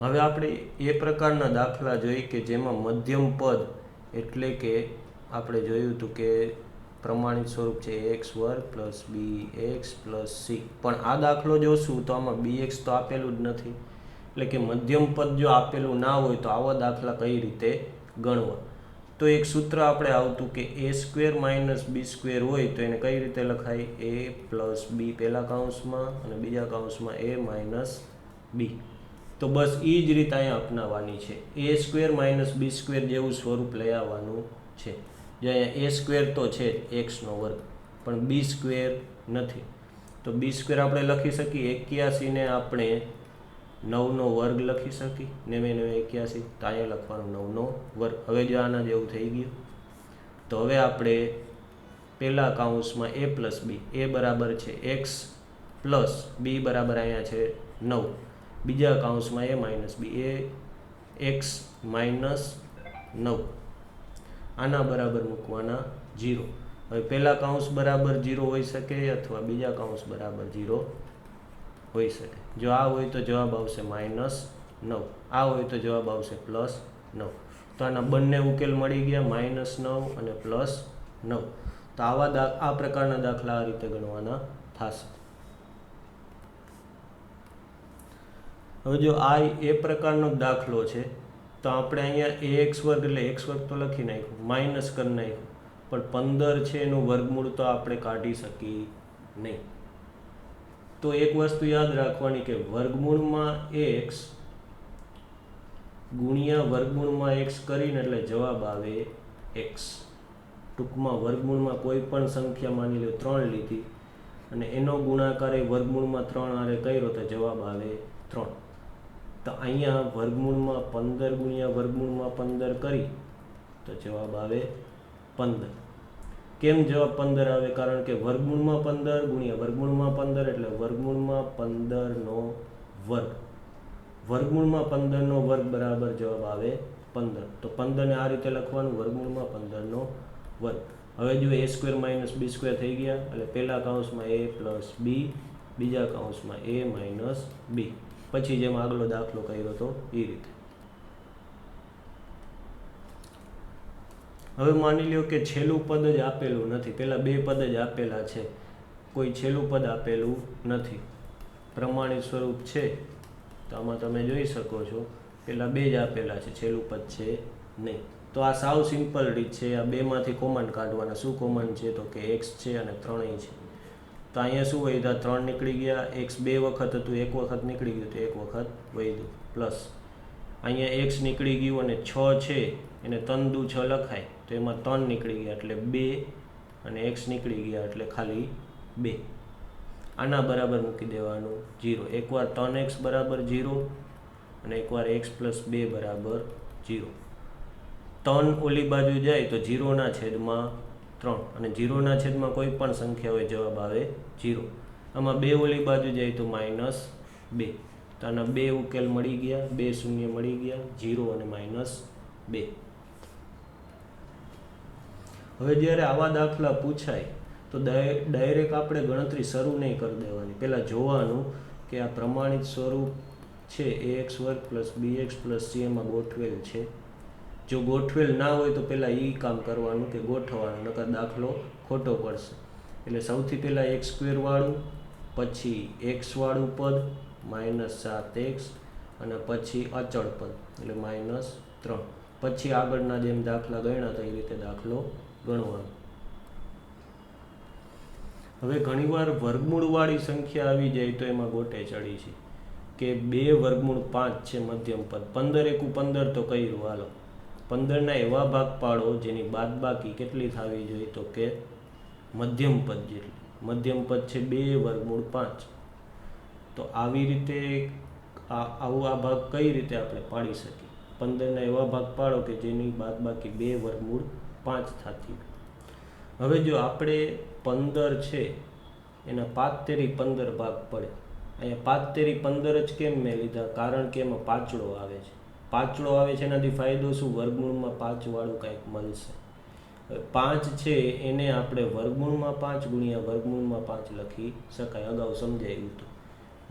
હવે આપણે એ પ્રકારના દાખલા જોઈ કે જેમાં મધ્યમ પદ એટલે કે આપણે જોયું હતું કે પ્રમાણિત સ્વરૂપ છે એક્સ વર્ગ પ્લસ બી એક્સ પ્લસ સી, પણ આ દાખલો જોશું તો આમાં બી એક્સ તો આપેલું જ નથી. એટલે કે મધ્યમ પદ જો આપેલું ના હોય તો આવા દાખલા કઈ રીતે ગણવા? તો એક સૂત્ર આપણે આવતું કે એ સ્ક્વેર માઇનસ બી સ્ક્વેર હોય તો એને કઈ રીતે લખાય? એ પ્લસ બી પહેલા કૌંસમાં અને બીજા કૌંસમાં એ માઇનસ બી. તો બસ એ જ રીત અહીંયા અપનાવવાની છે. એ સ્ક્વેર માઇનસ બી સ્ક્વેર જેવું સ્વરૂપ લઈ આવવાનું છે. જે અહીંયા એ સ્ક્વેર તો છે એક્સનો વર્ગ, પણ બી સ્ક્વેર નથી. તો બી સ્ક્વેર આપણે લખી શકીએ 81 ને આપણે 9નો વર્ગ લખી શકીએ. 9 × 81 તો અહીંયા લખવાનું 9નો વર્ગ. હવે જો આના જેવું થઈ ગયું તો હવે આપણે પહેલા કૌંસમાં એ પ્લસ બી, એ બરાબર છે એક્સ પ્લસ બી બરાબર અહીંયા છે 9. બીજા કૌંસમાં એ માઇનસ બી, એ એક્સ માઇનસ 9, આના બરાબર મૂકવાના 0. હવે પહેલા કૌંસ બરાબર 0 હોઈ શકે અથવા બીજા કૌંસ બરાબર 0 હોઈ શકે. જો આ હોય તો જવાબ આવશે -9, આ હોય તો જવાબ આવશે +9. તો આના બંને ઉકેલ મળી ગયા, -9 અને +9. તો આ પ્રકારના દાખલા આ રીતે ગણવાના થશે. હવે જો આ એ પ્રકારનો દાખલો છે તો આપણે અહીંયા ax વર્ગ એટલે x વર્ગ તો લખી નાખ્યું, માઇનસ કરી નાખ્યું, પણ 15 છે એનું વર્ગમૂળ તો આપણે કાઢી શકીએ નહીં. તો એક વસ્તુ યાદ રાખવાની કે વર્ગમૂળમાં x ગુણ્યા વર્ગમૂળમાં x કરીને એટલે જવાબ આવે x. ટૂંકમાં વર્ગમૂળમાં કોઈ પણ સંખ્યા માની લો 3 લીધી અને એનો ગુણાકાર એ વર્ગમૂળમાં 3 હારે કર્યો તો જવાબ આવે 3. તો અહીંયા વર્ગમૂળમાં 15 ગુણ્યા વર્ગમૂળમાં 15 કરી તો જવાબ આવે 15. કેમ જવાબ 15 આવે? કારણ કે વર્ગમૂળમાં 15 ગુણ્યા વર્ગમૂળમાં 15 એટલે વર્ગમૂળમાં 15નો વર્ગ. વર્ગમૂળમાં 15નો વર્ગ બરાબર જવાબ આવે 15. તો 15 ને આ રીતે લખવાનું, વર્ગમૂળમાં 15નો વર્ગ. હવે જો એ સ્ક્વેર માઇનસ બી સ્ક્વેર થઈ ગયા એટલે પહેલા કૌંસમાં એ પ્લસ બી, બીજા કૌંસમાં એ માઇનસ બી. પછી જેમ આગલો દાખલો કર્યો હતો એ રીતે. હવે માની લ્યો કે છેલ્લું પદ જ આપેલું નથી, પહેલા બે પદ જ આપેલા છે, કોઈ છેલ્લું પદ આપેલું નથી. પ્રમાણિત સ્વરૂપ છે તો આમાં તમે જોઈ શકો છો પહેલા બે જ આપેલા છે, છેલ્લું પદ છે નહીં. તો આ સાવ સિમ્પલ રીત છે. આ બેમાંથી કોમન કાઢવાના. શું કોમન છે? તો કે એક્સ છે અને 3 છે. તો અહીંયા શું વધ્યા? 3 નીકળી ગયા. એક્સ 2 વખત હતું, 1 વખત નીકળી ગયું તો 1 વખત વધ્યું. પ્લસ અહીંયા એક્સ નીકળી ગયું અને 6 છે એને 3 દુ 6 લખાય તો એમાં 3 નીકળી ગયા એટલે 2 અને એક્સ નીકળી ગયા એટલે ખાલી 2. આના બરાબર મૂકી દેવાનું 0. એકવાર 3x બરાબર 0 અને એકવાર x પ્લસ 2 બરાબર 0. 3 ઓલી બાજુ જાય તો 0 ના છેદમાં 3 અને 0 ના છેદમાં કોઈ પણ સંખ્યા હોય જવાબ આવે 0. આમાં 2 ઓલી બાજુ જાય તો -2. તો આના 2 ઉકેલ મળી ગયા, 2 શૂન્ય મળી ગયા, 0 અને -2. હવે જ્યારે આવા દાખલા પૂછાય તો ડાયરેક્ટ આપણે ગણતરી શરૂ નહીં કરી દેવાની. પહેલાં જોવાનું કે આ પ્રમાણિત સ્વરૂપ છે ax વર્ગ પ્લસ bx પ્લસ c એમાં ગોઠવેલ છે. જો ગોઠવેલ ના હોય તો પહેલાં એ કામ કરવાનું કે ગોઠવવાનું, નકર દાખલો ખોટો પડશે. એટલે સૌથી પહેલાં x સ્ક્વેર વાળું, પછી x વાળું પદ -7x અને પછી અચળ પદ એટલે -3. પછી આગળના જેમ દાખલા ગણ્યા તો એ રીતે દાખલો ગણવાનો. હવે ઘણીવાર વર્ગમૂળવાળી સંખ્યા આવી જાય તો એમાં ગોટે ચડી છે કે 2 વર્ગમૂળ 5 છે મધ્યમ પદ. 15 × 15 તો કર્યું, હાલો 15ના એવા ભાગ પાડો જેની બાદબાકી કેટલી થવી જોઈએ? તો કે મધ્યમ પદ જેટલી. મધ્યમ પદ છે 2 વર્ગમૂળ 5. તો આવી રીતે આ ભાગ કઈ રીતે આપણે પાડી શકીએ? 15ના એવા ભાગ પાડો કે જેની બાદબાકી 2 વર્ગમૂળ 5 થતી. હવે જો આપણે 15 છે એના 5 તેરી 15 ભાગ પડે. અહીંયા 5 તેરી 15 જ કેમ મેં લીધા? કારણ કે એમાં પાછળો આવે છે. પાછળો આવે છે એનાથી ફાયદો શું? વર્ગમૂળમાં 5 વાળું કંઈક મળશે. 5 છે એને આપણે વર્ગમૂળમાં 5 ગુણ્યા વર્ગમૂળમાં 5 લખી શકાય. અગાઉ સમજાયું હતું,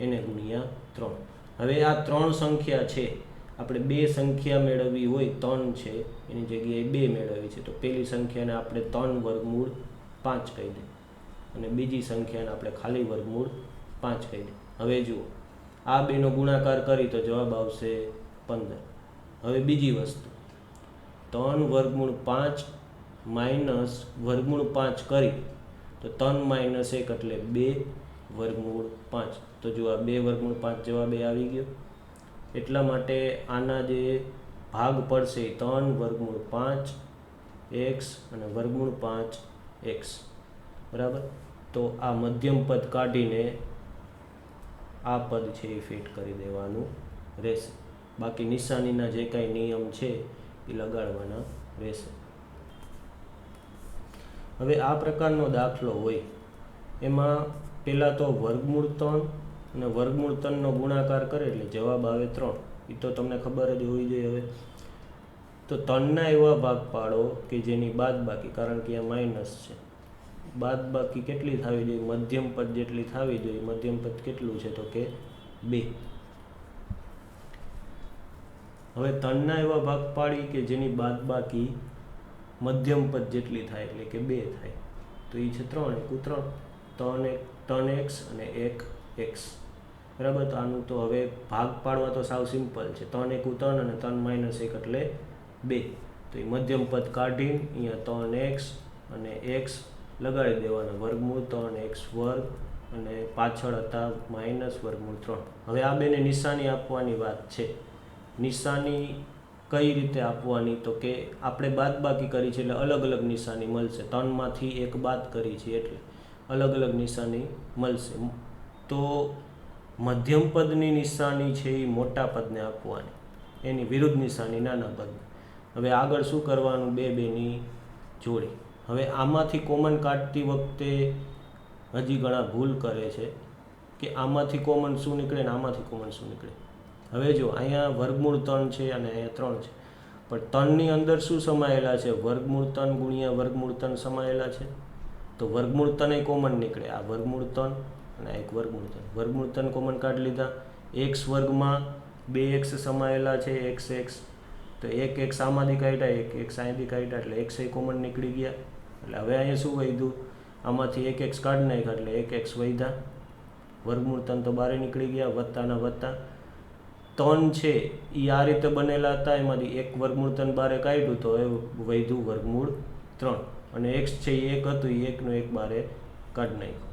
એને ગુણ્યા 3. હવે આ 3 સંખ્યા છે, આપણે 2 સંખ્યા મેળવવી હોય, 3 છે એની જગ્યાએ 2 મેળવવી છે, તો પહેલી સંખ્યાને આપણે 3 વર્ગમૂળ 5 કહી દઈએ અને બીજી સંખ્યાને આપણે ખાલી વર્ગમૂળ 5 કહી દઈએ. હવે જુઓ, આ બેનો ગુણાકાર કરી તો જવાબ આવશે 15. હવે બીજી વસ્તુ, 3 વર્ગમૂળ 5 માઇનસ વર્ગમૂળ 5 કરી તો 3 માઇનસ 1 એટલે 2 વર્ગમૂળ 5. તો જો આ 2 વર્ગમૂળ 5 જવાબ એ આવી ગયો. એટલા માટે આના જે ભાગ પડશે 3 વર્ગમૂળ 5 x અને વર્ગમૂળ 5 x, બરાબર. તો આ મધ્યમ પદ કાઢીને આ પદ છે એ ફિટ કરી દેવાનું રહેશે. બાકી નિશાનીના જે કાંઈ નિયમ છે એ લગાડવાના રહેશે. હવે આ પ્રકારનો દાખલો હોય એમાં પહેલાં તો વર્ગમૂળ 3 અને વર્ગમૂળ 3નો ગુણાકાર કરે એટલે જવાબ આવે 3. એ તો તમને ખબર જ હોવી જોઈએ. હવે તો 3ના એવા ભાગ પાડો કે જેની બાદબાકી, કારણ કે આ માઇનસ છે, બાદબાકી કેટલી થવી જોઈએ? મધ્યમ પદ જેટલી થવી જોઈએ. મધ્યમ પદ કેટલું છે? તો કે 2. હવે 3ના એવા ભાગ પાડી કે જેની બાદબાકી મધ્યમ પદ જેટલી થાય એટલે કે 2 થાય, તો એ છે 3 × 3, 3x અને 1x, બરાબર. તો આનું તો હવે ભાગ પાડવા તો સાવ સિમ્પલ છે. 3 × 3 અને 3 - 1 એટલે 2. તો એ મધ્યમ પદ કાઢીને અહીંયા 3x અને x લગાડી દેવાના, વર્ગમૂળ 3x² અને પાછળ હતા માઇનસ વર્ગમૂળ 3. હવે આ બેને નિશાની આપવાની વાત છે. નિશાની કઈ રીતે આપવાની? તો કે આપણે બાદબાકી કરી છે એટલે અલગ અલગ નિશાની મળશે. 3માંથી 1 બાદ કરી છે એટલે અલગ અલગ નિશાની મળશે. તો મધ્યમ પદની નિશાની છે એ મોટા પદને આપવાની, એની વિરુદ્ધ નિશાની નાના પદને. હવે આગળ શું કરવાનું? 2 2ની જોડી. હવે આમાંથી કોમન કાઢતી વખતે હજી ઘણા ભૂલ કરે છે કે આમાંથી કોમન શું નીકળે ને આમાંથી કોમન શું નીકળે. હવે જો અહીંયા વર્ગમૂળ 3 છે અને અહીંયા 3 છે, પણ 3ની અંદર શું સમાયેલા છે? વર્ગમૂળ 3 ગુણ્યા વર્ગમૂળ 3 સમાયેલા છે. તો વર્ગમૂળ 3 એ કોમન નીકળે, આ વર્ગમૂળ 3 અને એક વર્ગમૂળ 3. વર્ગમૂળ 3 કોમન કાઢી લીધા. x વર્ગમાં 2x સમાયેલા છે, x, તો 1x આમાંથી કાઢ્યા, 1x અહીંથી કાઢ્યા એટલે x એ કોમન નીકળી ગયા. એટલે હવે અહીંયા શું વધ્યું? આમાંથી 1x કાઢી નાખ્યા એટલે 1x વધ્યા. વર્ગમૂળ 3 તો બહાર નીકળી ગયા, વત્તાના વત્તા. 3 છે એ આ રીતે બનેલા હતા, એમાંથી 1 વર્ગમૂળ 3 બારે કાઢ્યું તો એ વધ્યું વર્ગમૂળ 3, અને x છે એ 1 હતું, એ 1 નું 1 બારે કાઢી નાખ્યું.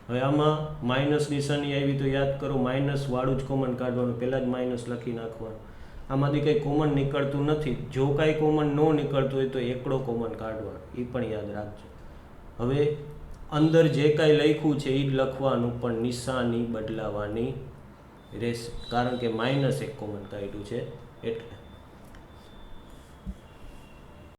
હવે આમાં માઇનસ નિશાની આવી તો યાદ કરો, માઇનસ વાળું જ કોમન કાઢવાનું, પહેલાં જ માઇનસ લખી નાખવાનું. આમાંથી કંઈ કોમન નીકળતું નથી. જો કાંઈ કોમન ન નીકળતું હોય તો એકડો કોમન કાઢવાનો, એ પણ યાદ રાખજો. હવે અંદર જે કાંઈ લખ્યું છે એ જ લખવાનું, પણ નિશાની બદલાવાની રહેશે, કારણ કે -1 કોમન કાઢ્યું છે એટલે.